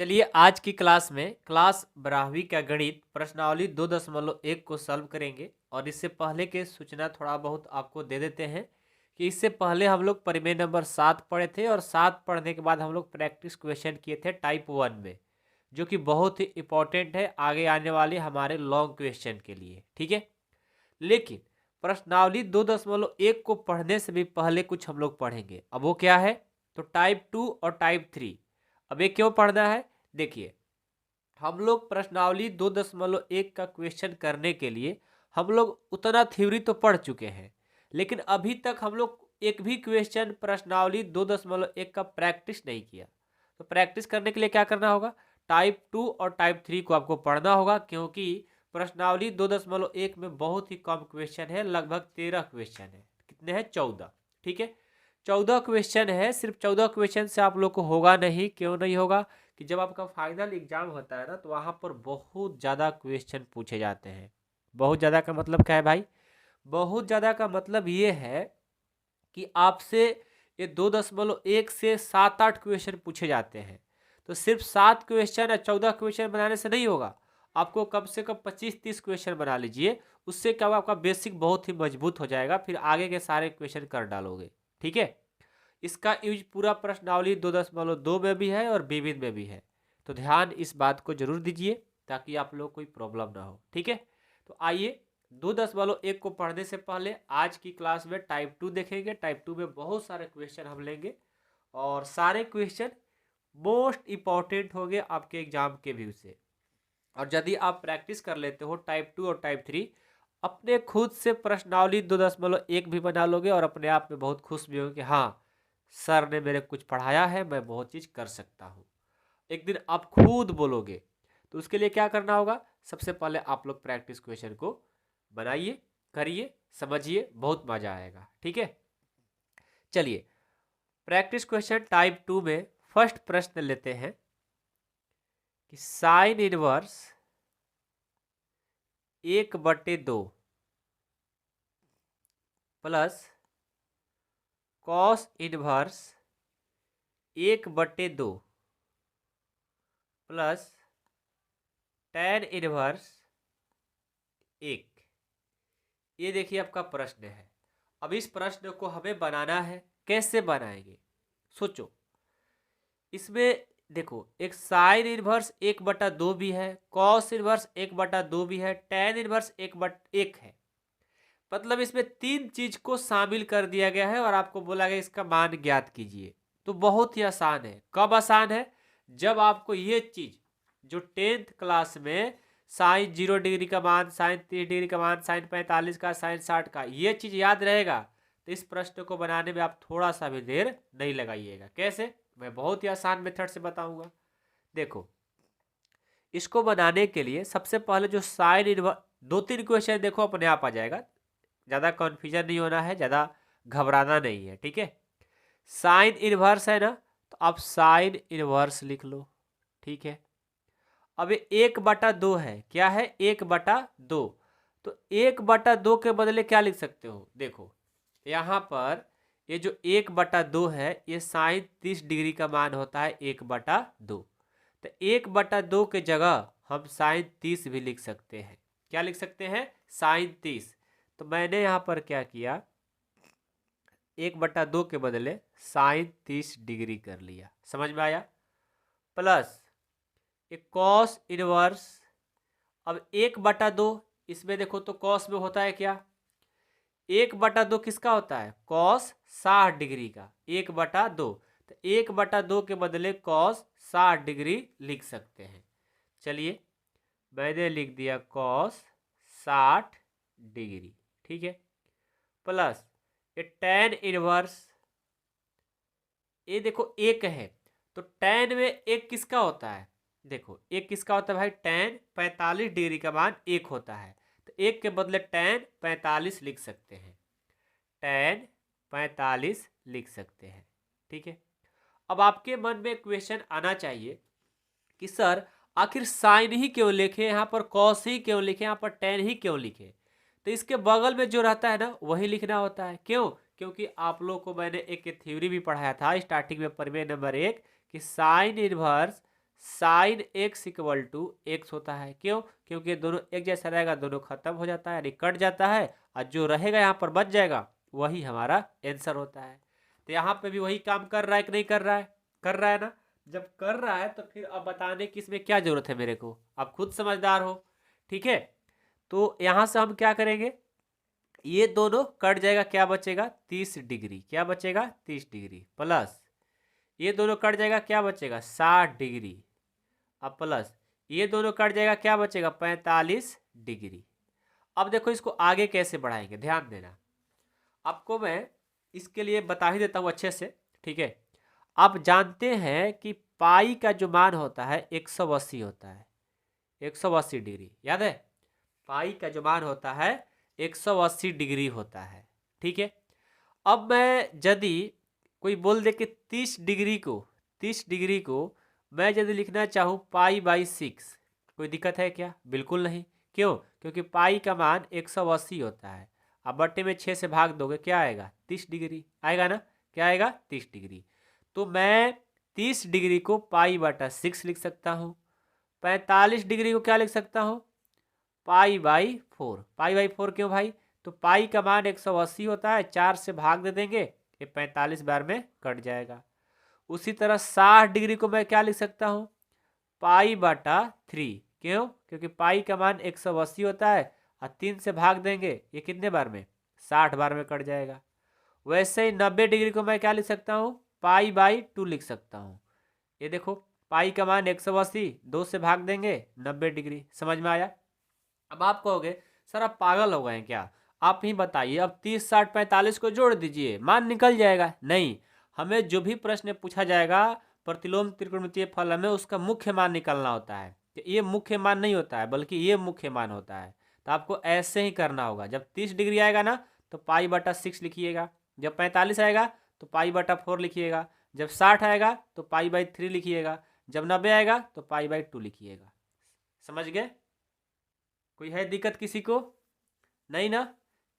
चलिए आज की क्लास में क्लास 12वीं का गणित प्रश्नावली 2.1 को सॉल्व करेंगे। और इससे पहले के सूचना थोड़ा बहुत आपको दे देते हैं कि इससे पहले हम लोग परिमेय नंबर 7 पढ़े थे और 7 पढ़ने के बाद हम लोग प्रैक्टिस क्वेश्चन किए थे टाइप 1 में, जो कि बहुत ही इंपॉर्टेंट है आगे आने वाले हमारे लॉन्ग क्वेश्चन के लिए। ठीक है, लेकिन प्रश्नावली 2.1 को पढ़ने से भी पहले कुछ हम लोग पढ़ेंगे। अब वो क्या है, तो टाइप 2 और टाइप 3। अब ये क्यों पढ़ना है, देखिए हम लोग प्रश्नावली 2.1 का क्वेश्चन करने के लिए हम लोग उतना थ्योरी तो पढ़ चुके हैं, लेकिन अभी तक हम लोग एक भी क्वेश्चन प्रश्नावली 2.1 का प्रैक्टिस नहीं किया। तो प्रैक्टिस करने के लिए क्या करना होगा, टाइप 2 और टाइप 3 को आपको पढ़ना होगा, क्योंकि प्रश्नावली 2.1 में बहुत ही कम क्वेश्चन है, लगभग 13 क्वेश्चन है। कितने हैं, 14। ठीक है, 14 क्वेश्चन है। सिर्फ 14 क्वेश्चन से आप लोग को होगा नहीं। क्यों नहीं होगा, कि जब आपका फाइनल एग्जाम होता है ना, तो वहाँ पर बहुत ज़्यादा क्वेश्चन पूछे जाते हैं। बहुत ज़्यादा का मतलब क्या है भाई, बहुत ज़्यादा का मतलब ये है कि आपसे ये 2.1 से 7-8 क्वेश्चन पूछे जाते हैं। तो सिर्फ 7 क्वेश्चन या 14 क्वेश्चन बनाने से नहीं होगा, आपको कम से कम 25-30 क्वेश्चन बना लीजिए। उससे क्या होगा, आपका बेसिक बहुत ही मजबूत हो जाएगा, फिर आगे के सारे क्वेश्चन कर डालोगे। ठीक है, इसका यूज पूरा प्रश्नावली 2.2 में भी है और विभिन्न में भी है। तो ध्यान इस बात को जरूर दीजिए ताकि आप लोग कोई प्रॉब्लम ना हो। ठीक है, तो आइए 2.1 को पढ़ने से पहले आज की क्लास में टाइप 2 देखेंगे। टाइप 2 में बहुत सारे क्वेश्चन हम लेंगे और सारे क्वेश्चन मोस्ट इम्पॉर्टेंट होंगे आपके एग्जाम के व्यू से। और यदि आप प्रैक्टिस कर लेते हो टाइप 2 और टाइप 3, अपने खुद से प्रश्नावली 2.1 भी बना लोगे और अपने आप में बहुत खुश भी होंगे कि हाँ, सर ने मेरे कुछ पढ़ाया है, मैं बहुत चीज़ कर सकता हूँ। एक दिन आप खुद बोलोगे। तो उसके लिए क्या करना होगा, सबसे पहले आप लोग प्रैक्टिस क्वेश्चन को बनाइए, करिए, समझिए, बहुत मजा आएगा। ठीक है, चलिए प्रैक्टिस क्वेश्चन टाइप 2 में फर्स्ट प्रश्न लेते हैं कि sine inverse 1/2 plus cos inverse 1/2 plus tan inverse 1। ये देखिए आपका प्रश्न है। अब इस प्रश्न को हमें बनाना है। कैसे बनाएंगे, सोचो। इसमें देखो, एक साइन इनवर्स 1/2 भी है, कॉस इनवर्स 1/2 भी है, tan इनवर्स 1/1 है। मतलब इसमें 3 चीज को शामिल कर दिया गया है और आपको बोला गया इसका मान ज्ञात कीजिए। तो बहुत ही आसान है। कब आसान है, जब आपको ये चीज जो 10th क्लास में साइन 0 डिग्री का मान, साइन 30 डिग्री का मान, साइन 45 का, साइन 60 का, ये चीज याद रहेगा तो इस प्रश्न को बनाने में आप थोड़ा सा भी देर नहीं लगाइएगा। कैसे, मैं बहुत ही आसान मेथड से बताऊंगा। देखो, इसको बनाने के लिए सबसे पहले जो साइन इनवर्स, 2-3 क्वेश्चन देखो अपने आप आ जाएगा, ज़्यादा कन्फ्यूजन नहीं होना है, ज़्यादा घबराना नहीं है। ठीक है, साइन इनवर्स है ना, तो आप साइन इनवर्स लिख लो। ठीक है, अब ये 1/2 है, क्या है, 1/2। तो 1/2 के बदले क्या लिख सकते हो, देखो यहाँ पर ये जो 1/2 है, ये साइन 30 डिग्री का मान होता है 1/2। तो 1/2 के जगह हम साइन 30 भी लिख सकते हैं। क्या लिख सकते हैं, साइन 30। तो मैंने यहाँ पर क्या किया, 1/2 के बदले साइन 30 डिग्री कर लिया। समझ में आया। प्लस एक कॉस इनवर्स, अब 1/2 इसमें देखो तो कॉस में होता है क्या, 1/2 किसका होता है, कॉस 60 डिग्री का, 1/2। तो 1/2 के बदले कॉस 60 डिग्री लिख सकते हैं। चलिए मैंने लिख दिया कॉस 60 डिग्री। ठीक है, प्लस ये tan इनवर्स, ये देखो 1 है, तो tan में 1 किसका होता है, देखो 1 किसका होता है भाई, tan 45 डिग्री का मान 1 होता है। तो 1 के बदले tan 45 लिख सकते हैं, tan 45 लिख सकते हैं। ठीक है, अब आपके मन में क्वेश्चन आना चाहिए कि सर आखिर साइन ही क्यों लिखे, यहाँ पर कॉस ही क्यों लिखे, यहाँ पर टेन ही क्यों लिखे। तो इसके बगल में जो रहता है ना वही लिखना होता है। क्यों, क्योंकि आप लोग को मैंने एक थ्योरी भी पढ़ाया था स्टार्टिंग में परिमेय नंबर 1 कि sine inverse sine x equal to x होता है। क्यों? क्योंकि दोनों एक जैसा रहेगा, दोनों खत्म हो जाता है यानी कट जाता है, और जो रहेगा यहाँ पर बच जाएगा वही हमारा आंसर होता है। तो यहाँ पे भी वही काम कर रहा है कि नहीं कर रहा है? कर रहा है ना। जब कर रहा है तो फिर अब बताने की इसमें क्या जरूरत है मेरे को, आप खुद समझदार हो। ठीक है, तो यहाँ से हम क्या करेंगे, ये दोनों कट जाएगा, क्या बचेगा 30 डिग्री, क्या बचेगा 30 डिग्री, प्लस ये दोनों कट जाएगा, क्या बचेगा 60 डिग्री, अब प्लस ये दोनों कट जाएगा, क्या बचेगा 45 डिग्री। अब देखो इसको आगे कैसे बढ़ाएंगे, ध्यान देना, आपको मैं इसके लिए बता ही देता हूँ अच्छे से। ठीक है, आप जानते हैं कि पाई का जो मान होता है 180 होता है, 180 डिग्री, याद है? पाई का जो मान होता है 180 डिग्री होता है। ठीक है, अब मैं यदि कोई बोल दे कि 30 डिग्री को, 30 डिग्री को मैं यदि लिखना चाहूँ पाई बाई 6, कोई दिक्कत है क्या? बिल्कुल नहीं। क्यों? क्योंकि पाई का मान 180 होता है, अब बट्टे में 6 से भाग दोगे, क्या आएगा 30 डिग्री आएगा ना, क्या आएगा 30 डिग्री। तो मैं 30 डिग्री को पाई बटा 6 लिख सकता हूँ, 45 डिग्री को क्या लिख सकता हूँ, पाई बाई 4। पाई बाई 4 क्यों भाई? तो पाई का मान 180 होता है, 4 से भाग दे देंगे, ये 45 बार में कट जाएगा। उसी तरह 60 डिग्री को मैं क्या लिख सकता हूँ, पाई बटा 3। क्यों? क्योंकि पाई का मान 180 होता है, और 3 से भाग देंगे, ये कितने बार में 60 बार में कट जाएगा। वैसे ही 90 डिग्री को मैं क्या लिख सकता हूँ, पाई बाई 2 लिख सकता हूँ। ये देखो पाई का मान 180, 2 से भाग देंगे 90 डिग्री, समझ में आया? अब आप कहोगे सर आप पागल हो गए हैं क्या, आप ही बताइए, अब 30 60 45 को जोड़ दीजिए मान निकल जाएगा। नहीं, हमें जो भी प्रश्न पूछा जाएगा प्रतिलोम त्रिकोणमितीय फल में उसका मुख्य मान निकालना होता है। तो ये मुख्य मान नहीं होता है, बल्कि ये मुख्य मान होता है। तो आपको ऐसे ही करना होगा, जब 30 डिग्री आएगा ना तो पाई बटा 6 लिखिएगा, जब 45 आएगा तो पाई बटा 4 लिखिएगा, जब 60 आएगा तो पाई बाई 3 लिखिएगा, जब 90 आएगा तो पाई बाई 2 लिखिएगा। समझ गए? कोई है दिक्कत किसी को? नहीं ना।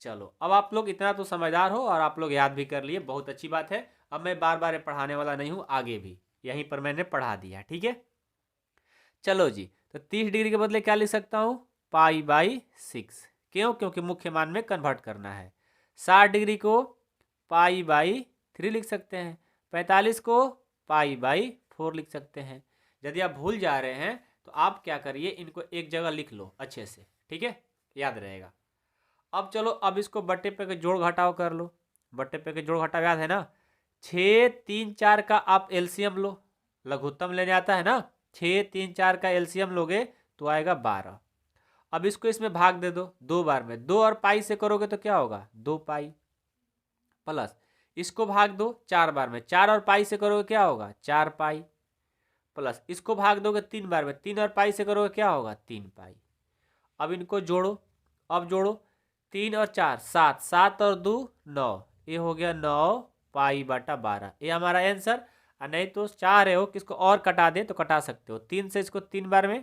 चलो अब आप लोग इतना तो समझदार हो और आप लोग याद भी कर लिए, बहुत अच्छी बात है। अब मैं बार बार पढ़ाने वाला नहीं हूँ, आगे भी यहीं पर मैंने पढ़ा दिया। ठीक है, चलो जी, तो 30 डिग्री के बदले क्या लिख सकता हूँ, पाई बाई 6। क्यों? क्योंकि मुख्य मान में कन्वर्ट करना है। 60 डिग्री को पाई बाई 3 लिख सकते हैं, 45 को पाई बाई 4 लिख सकते हैं। यदि आप भूल जा रहे हैं तो आप क्या करिए, इनको एक जगह लिख लो अच्छे से, ठीक है, याद रहेगा। अब चलो, अब इसको बट्टे पे के जोड़ घटाव कर लो। बट्टे पे के जोड़ घटाव याद है ना, 6 3 4 का आप एलसीएम लो, लघुत्तम लेने आता है ना, 6 3 4 का एलसीएम लोगे तो आएगा 12। अब इसको इसमें भाग दे दो 2 बार में, 2 और पाई से करोगे तो क्या होगा 2 पाई, प्लस इसको भाग दो 4 बार में, 4 और पाई से करोगे क्या होगा 4 पाई, प्लस इसको भाग दोगे 3 बार में, 3 और पाई से करोगे क्या होगा 3 पाई। अब इनको जोड़ो, अब जोड़ो 3 और 4 7, 7 और 2 9, ये हो गया 9 पाई बटा 12, ये हमारा आंसर। और नहीं तो चाह रहे हो कि इसको और कटा दे तो कटा सकते हो, 3 से इसको 3 बार में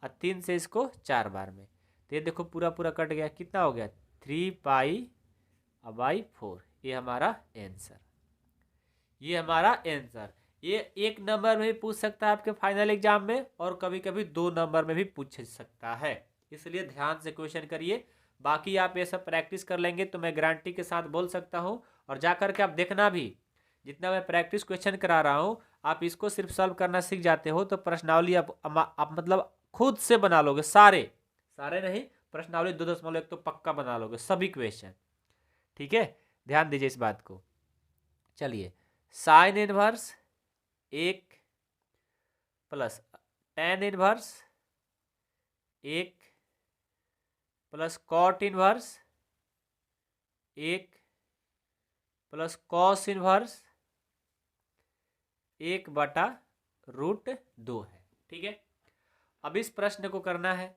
और 3 से इसको 4 बार में, तो ये देखो पूरा पूरा कट गया, कितना हो गया 3 पाई बाई 4, ये हमारा आंसर, ये हमारा आंसर। ये 1 नंबर में भी पूछ सकता है आपके फाइनल एग्जाम में, और कभी कभी 2 नंबर में भी पूछ सकता है, इसलिए ध्यान से क्वेश्चन करिए। बाकी आप ये सब प्रैक्टिस कर लेंगे तो मैं गारंटी के साथ बोल सकता हूँ, और जाकर के आप देखना भी, जितना मैं प्रैक्टिस क्वेश्चन करा रहा हूँ आप इसको सिर्फ सॉल्व करना सीख जाते हो तो प्रश्नावली आप मतलब खुद से बना लोगे, सारे सारे नहीं, प्रश्नावली 2.1 तो पक्का बना लोगे सभी क्वेश्चन। ठीक है, ध्यान दीजिए इस बात को। चलिए, sine inverse 1 plus tan inverse 1 plus cot inverse 1 plus cos inverse 1 बटा √2 है। ठीक है, अब इस प्रश्न को करना है,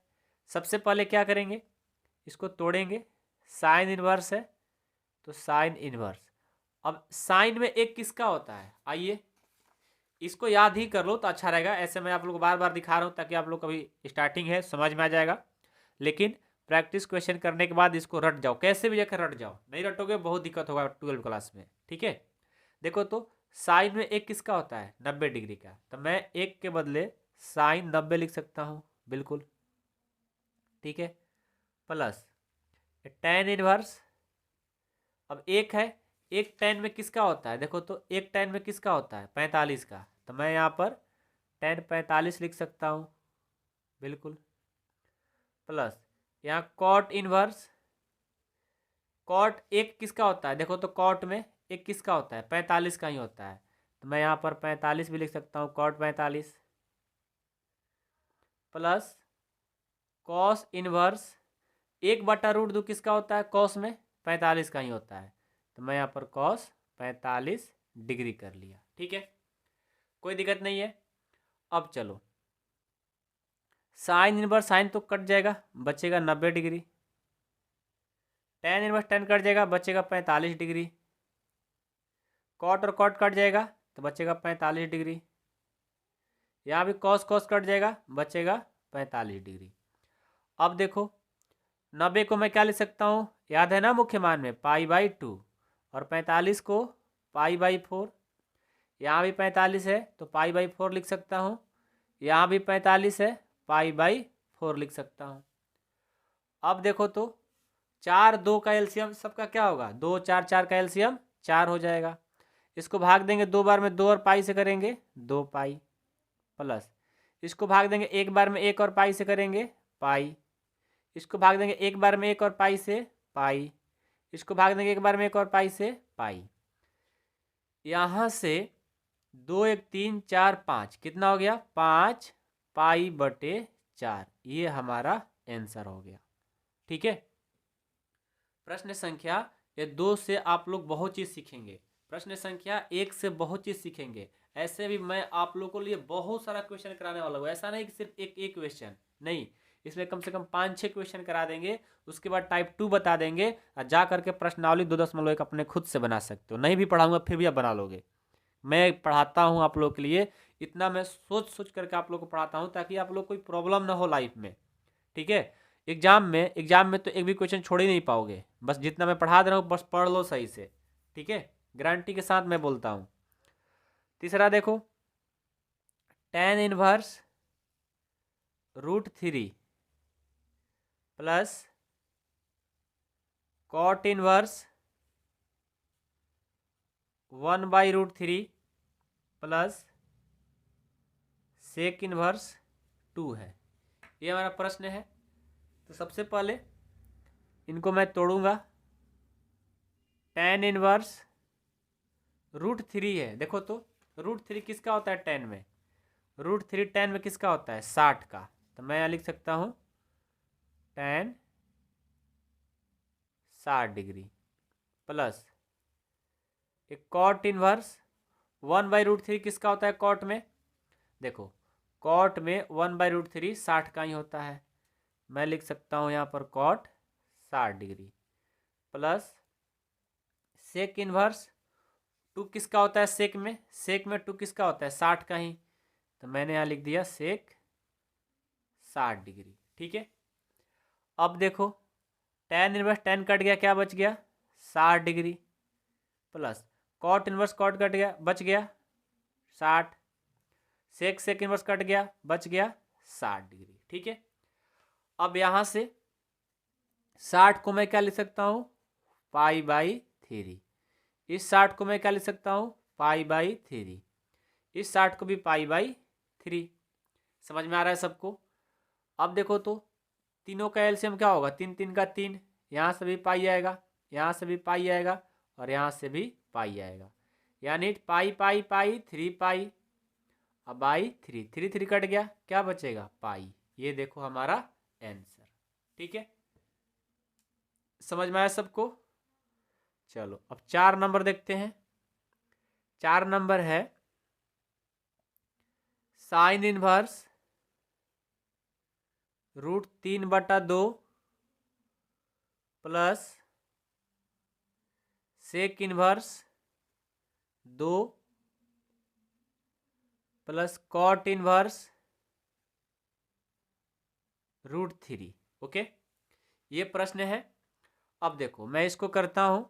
सबसे पहले क्या करेंगे, इसको तोड़ेंगे, साइन इनवर्स है तो साइन इनवर्स। अब साइन में 1 किसका होता है, आइए इसको याद ही कर लो तो अच्छा रहेगा, ऐसे मैं आप लोग को बार बार दिखा रहा हूँ ताकि आप लोग कभी स्टार्टिंग है समझ में आ जाएगा, लेकिन प्रैक्टिस क्वेश्चन करने के बाद इसको रट जाओ, कैसे भी जाकर रट जाओ, नहीं रटोगे बहुत दिक्कत होगा 12 क्लास में। ठीक है, देखो तो साइन में 1 किसका होता है 90 डिग्री का, तो मैं 1 के बदले साइन 90 लिख सकता हूँ, बिल्कुल ठीक है, प्लस टेन इनवर्स। अब एक है, एक टेन में किसका होता है, देखो तो एक टेन में किसका होता है, 45 का, तो मैं यहाँ पर टेन 45 लिख सकता हूँ, बिल्कुल, प्लस यहाँ कॉट इनवर्स। कॉट एक किसका होता है, देखो तो कॉट में एक किसका होता है, 45 का ही होता है, तो मैं यहाँ पर 45 भी लिख सकता हूँ, कॉट 45, प्लस कॉस इनवर्स। एक बटा रूट दो किसका होता है, कॉस में 45 का ही होता है, तो मैं यहाँ पर कॉस 45 डिग्री कर लिया, ठीक है, कोई दिक्कत नहीं है। अब चलो साइन इनवर्स, साइन तो कट जाएगा, बचेगा 90 degree, tan inverse tan cut जाएगा, बचेगा 45 डिग्री, कॉट और कॉट कट जाएगा तो बचेगा 45 डिग्री, यहाँ भी कॉस कॉस कट जाएगा, बचेगा 45 डिग्री। अब देखो 90 को मैं क्या लिख सकता हूँ, याद है ना मुख्य मान में π/2, और 45 को π/4, यहाँ भी 45 है तो π/4 लिख सकता हूँ, यहाँ भी 45 है π/4 लिख सकता हूँ। अब देखो तो 4 2 का एलसीएम सबका क्या होगा, 2 4 4 का एलसीएम 4 हो जाएगा, इसको भाग देंगे 2 बार में 2 और पाई से करेंगे 2 पाई, प्लस इसको भाग देंगे 1 बार में 1 और पाई से करेंगे पाई, इसको भाग देंगे 1 बार में 1 और पाई से पाई, इसको भाग देंगे 1 बार में 1 और पाई से पाई, यहाँ से 2 1 3 4 5 कितना हो गया, 5 π/4, ये हमारा आंसर हो गया, ठीक है। प्रश्न संख्या ये 2 से आप लोग बहुत चीज़ सीखेंगे, प्रश्न संख्या 1 से बहुत चीज़ सीखेंगे, ऐसे भी मैं आप लोगों के लिए बहुत सारा क्वेश्चन कराने वाला हूँ, ऐसा नहीं कि सिर्फ एक क्वेश्चन नहीं, इसमें कम से कम 5-6 क्वेश्चन करा देंगे, उसके बाद टाइप 2 बता देंगे, और जा करके प्रश्नावली 2.1 अपने खुद से बना सकते हो, नहीं भी पढ़ाऊंगा फिर भी आप बना लोगे, मैं पढ़ाता हूँ आप लोग के लिए, इतना मैं सोच सोच करके आप लोग को पढ़ाता हूँ ताकि आप लोग कोई प्रॉब्लम ना हो लाइफ में, ठीक है। एग्जाम में तो एक भी क्वेश्चन छोड़ ही नहीं पाओगे, बस जितना मैं पढ़ा दे रहा हूँ बस पढ़ लो सही से, ठीक है, गारंटी के साथ मैं बोलता हूँ। तीसरा देखो tan inverse √3 plus cot inverse 1/√3 plus sec inverse 2 है, ये हमारा प्रश्न है। तो सबसे पहले इनको मैं तोड़ूंगा, tan इनवर्स √3 है, देखो तो √3 किसका होता है 10 में, √3 10 में किसका होता है 60 का, तो मैं यहाँ लिख सकता हूँ tan 60 डिग्री, प्लस एक कॉट इनवर्स 1/√3 किसका होता है कॉट में, देखो कॉट में 1/√3 60 का ही होता है, मैं लिख सकता हूँ यहाँ पर cot 60 degree, plus sec inverse 2 किसका होता है सेक में 2 किसका होता है 60 का ही, तो मैंने यहाँ लिख दिया सेक 60 डिग्री, ठीक है। अब देखो tan इनवर्स 10 कट गया, क्या बच गया 60 degree, plus cot inverse cot cut गया, बच गया 60, सेक इनवर्स कट गया, बच गया 60 डिग्री, ठीक है। अब यहाँ से 60 को मैं क्या लिख सकता हूँ π/3, इस 60 को मैं क्या लिख सकता हूँ π/3, इस 60 को भी π/3, समझ में आ रहा है सबको। अब देखो तो तीनों का एलसीएम क्या होगा, 3 3 का 3, यहाँ से भी पाई आएगा, यहाँ से भी पाई आएगा, और यहाँ से भी पाई आएगा, यानी पाई पाई पाई 3 पाई, अब बाई 3 3 3 कट गया, क्या बचेगा पाई, ये देखो हमारा आंसर, ठीक है, समझ में आया सबको। चलो अब 4 नंबर देखते हैं, 4 नंबर है sine inverse √3/2 plus sec inverse 2 plus cot inverse √3, okay, ये प्रश्न है। अब देखो मैं इसको करता हूं,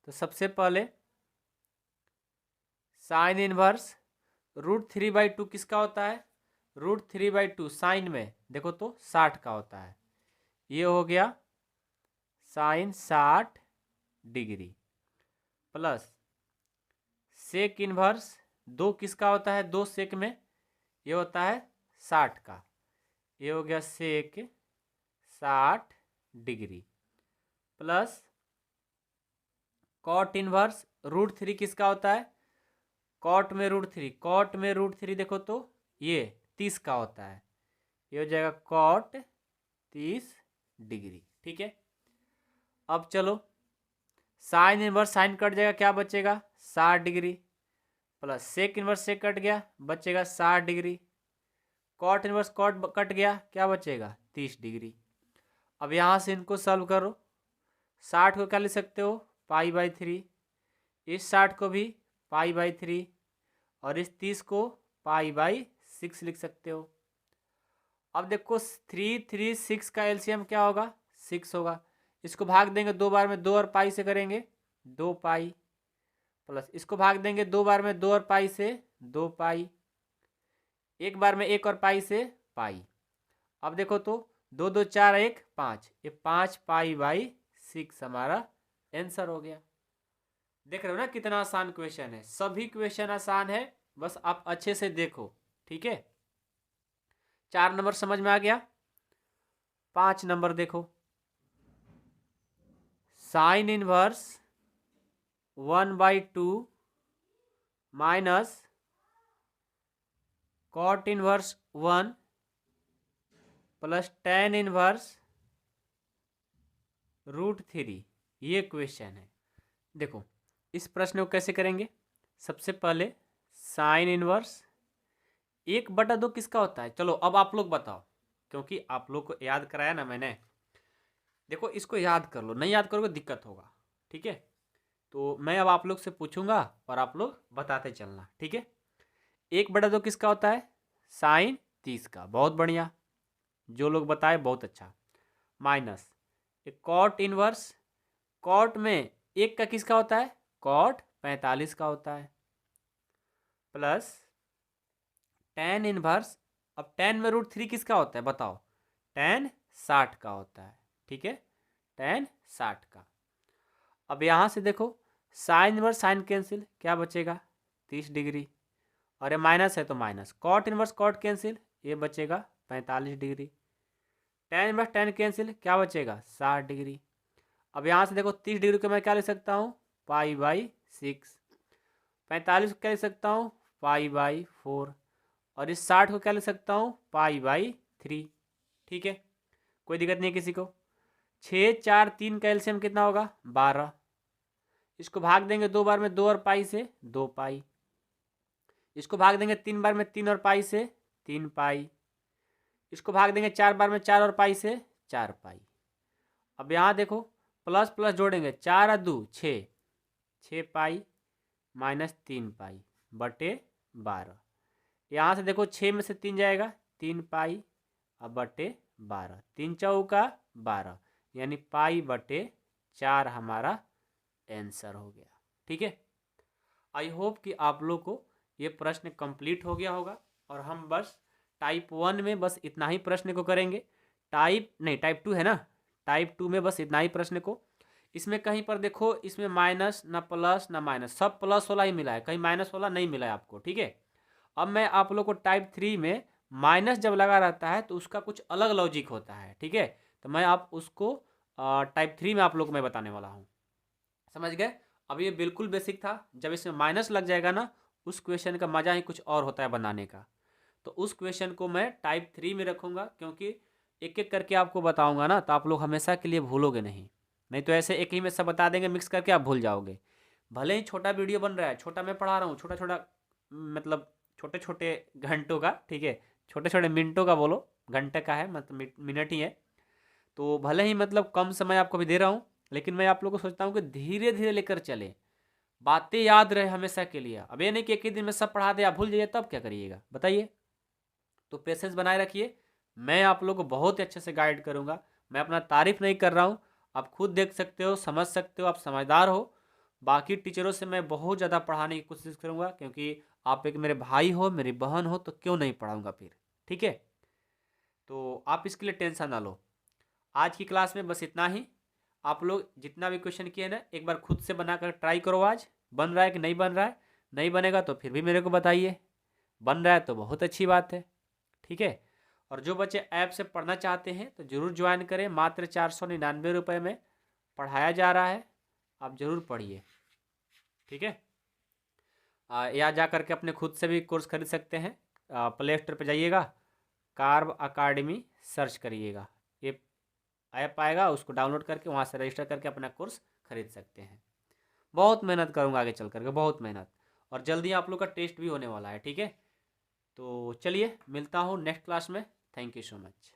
तो सबसे पहले साइन इनवर्स √3/2 किसका होता है, √3/2 साइन में देखो तो 60 का होता है, ये हो गया sine 60 degree, plus sec inverse 2 किसका होता है, 2 सेक में ये होता है 60 का, ये हो गया सेक 60 डिग्री, प्लस कॉट इनवर्स √3 किसका होता है, कॉट में √3 देखो तो ये 30 का होता है, ये हो जाएगा कॉट 30 डिग्री। ठीक है, अब चलो साइन इनवर्स साइन कट जाएगा, क्या बचेगा 60 डिग्री, प्लस सेक इनवर्स से कट गया बचेगा 60 degree, cot inverse cot cut गया क्या बचेगा 30 डिग्री। अब यहाँ से इनको सॉल्व करो, 60 को क्या लिख सकते हो π/3, इस 60 को भी π/3 और इस 30 को π/6 लिख सकते हो। अब देखो 3, 3, 6 का एलसीएम क्या होगा 6 होगा, इसको भाग देंगे 2 बार में 2 और पाई से करेंगे 2 पाई, प्लस इसको भाग देंगे 2 बार में 2 और पाई से 2 पाई, एक बार में 1 और पाई से पाई। अब देखो तो 2, 2, 4, 1, 5, ये 5 π/6 हमारा आंसर हो गया। देख रहे हो ना कितना आसान क्वेश्चन है, सभी क्वेश्चन आसान है, बस आप अच्छे से देखो। ठीक है, 4 नंबर समझ में आ गया। 5 नंबर देखो, sine inverse 1/2 minus cot inverse 1 plus tan inverse √3, ये क्वेश्चन है। देखो इस प्रश्न को कैसे करेंगे, सबसे पहले साइन इनवर्स 1/2 किसका होता है, चलो अब आप लोग बताओ, क्योंकि आप लोग को याद कराया ना मैंने, देखो इसको याद कर लो, नहीं याद करोगे दिक्कत होगा। ठीक है, तो मैं अब आप लोग से पूछूंगा और आप लोग बताते चलना। ठीक है, 1/2 किसका होता है साइन 30 का, बहुत बढ़िया, जो लोग बताए बहुत अच्छा, माइनस कॉट इनवर्स, कॉट में 1 का किसका होता है कॉट 45 का होता है, प्लस tan इनवर्स, अब tan में √3 किसका होता है बताओ, tan 60 का होता है। ठीक है, tan 60 का। अब यहाँ से देखो साइन इनवर्स साइन कैंसिल, क्या बचेगा 30 डिग्री, और ये माइनस है तो minus, cot inverse cot cancel, ये बचेगा 45 degree, tan inverse tan cancel, क्या बचेगा 60 डिग्री। अब यहाँ से देखो 30 डिग्री को मैं क्या लिख सकता हूँ π/6, 45 को क्या लिख सकता हूँ π/4, और इस 60 को क्या लिख सकता हूँ π/3। ठीक है, कोई दिक्कत नहीं है किसी को। 6, 4, 3 का एलसीएम कितना होगा 12, इसको भाग देंगे 2 बार में 2 और पाई से 2 पाई, इसको भाग देंगे 3 बार में 3 और पाई से 3 पाई, इसको भाग देंगे 4 बार में 4 और पाई से 4 पाई। अब यहाँ देखो प्लस प्लस जोड़ेंगे, 4 और 2 6, 6 पाई माइनस 3 पाई बटे 12, यहाँ से देखो 6 में से 3 जाएगा 3 पाई अब बटे 12, 3 चौका 12, यानी π/4 हमारा आंसर हो गया। ठीक है, आई होप कि आप लोग को ये प्रश्न कंप्लीट हो गया होगा, और हम बस टाइप 1 में बस इतना ही प्रश्न को करेंगे, टाइप 2 है ना, टाइप 2 में बस इतना ही प्रश्न को। इसमें कहीं पर देखो इसमें माइनस ना प्लस ना माइनस, सब प्लस वाला ही मिला है, कहीं माइनस वाला नहीं मिला है आपको। ठीक है, अब मैं आप लोग को टाइप 3 में माइनस जब लगा रहता है तो उसका कुछ अलग लॉजिक होता है। ठीक है, तो मैं आप उसको टाइप 3 में आप लोग को मैं बताने वाला हूँ, समझ गए। अब ये बिल्कुल बेसिक था, जब इसमें माइनस लग जाएगा ना उस क्वेश्चन का मज़ा ही कुछ और होता है बनाने का, तो उस क्वेश्चन को मैं टाइप 3 में रखूँगा, क्योंकि एक एक करके आपको बताऊँगा ना, तो आप लोग हमेशा के लिए भूलोगे नहीं तो ऐसे एक ही में सब बता देंगे मिक्स करके आप भूल जाओगे। भले ही छोटा वीडियो बन रहा है, छोटा मैं पढ़ा रहा हूँ, छोटा छोटा मतलब छोटे छोटे घंटों का, ठीक है, छोटे छोटे मिनटों का बोलो, घंटे का है मतलब मिनट ही है, तो भले ही मतलब कम समय आपको भी दे रहा हूँ, लेकिन मैं आप लोगों को सोचता हूँ कि धीरे धीरे लेकर चले, बातें याद रहे हमेशा के लिए। अब ये नहीं कि एक ही दिन में सब पढ़ा दे आप भूल जाइए, तब क्या करिएगा बताइए। तो पेशेंस बनाए रखिए, मैं आप लोग को बहुत ही अच्छे से गाइड करूँगा। मैं अपना तारीफ नहीं कर रहा हूँ, आप खुद देख सकते हो, समझ सकते हो, आप समझदार हो। बाकी टीचरों से मैं बहुत ज़्यादा पढ़ाने की कोशिश करूँगा, क्योंकि आप एक मेरे भाई हो, मेरी बहन हो, तो क्यों नहीं पढ़ाऊँगा फिर, ठीक है। तो आप इसके लिए टेंशन ना लो। आज की क्लास में बस इतना ही। आप लोग जितना भी क्वेश्चन किए ना एक बार खुद से बनाकर ट्राई करो। आज बन रहा है कि नहीं बन रहा है? नहीं बनेगा तो फिर भी मेरे को बताइए, बन रहा है तो बहुत अच्छी बात है। ठीक है। और जो बच्चे ऐप से पढ़ना चाहते हैं तो ज़रूर ज्वाइन करें। मात्र 499 रुपये में पढ़ाया जा रहा है, आप ज़रूर पढ़िए। ठीक है। या जा करके अपने खुद से भी कोर्स खरीद सकते हैं। प्ले स्टोर पर जाइएगा, कार्व अकाडमी सर्च करिएगा, ये ऐप आएगा, उसको डाउनलोड करके वहाँ से रजिस्टर करके अपना कोर्स खरीद सकते हैं। बहुत मेहनत करूँगा आगे चल करके, बहुत मेहनत। और जल्दी आप लोग का टेस्ट भी होने वाला है। ठीक है। तो चलिए मिलता हूँ नेक्स्ट क्लास में। Thank you so much.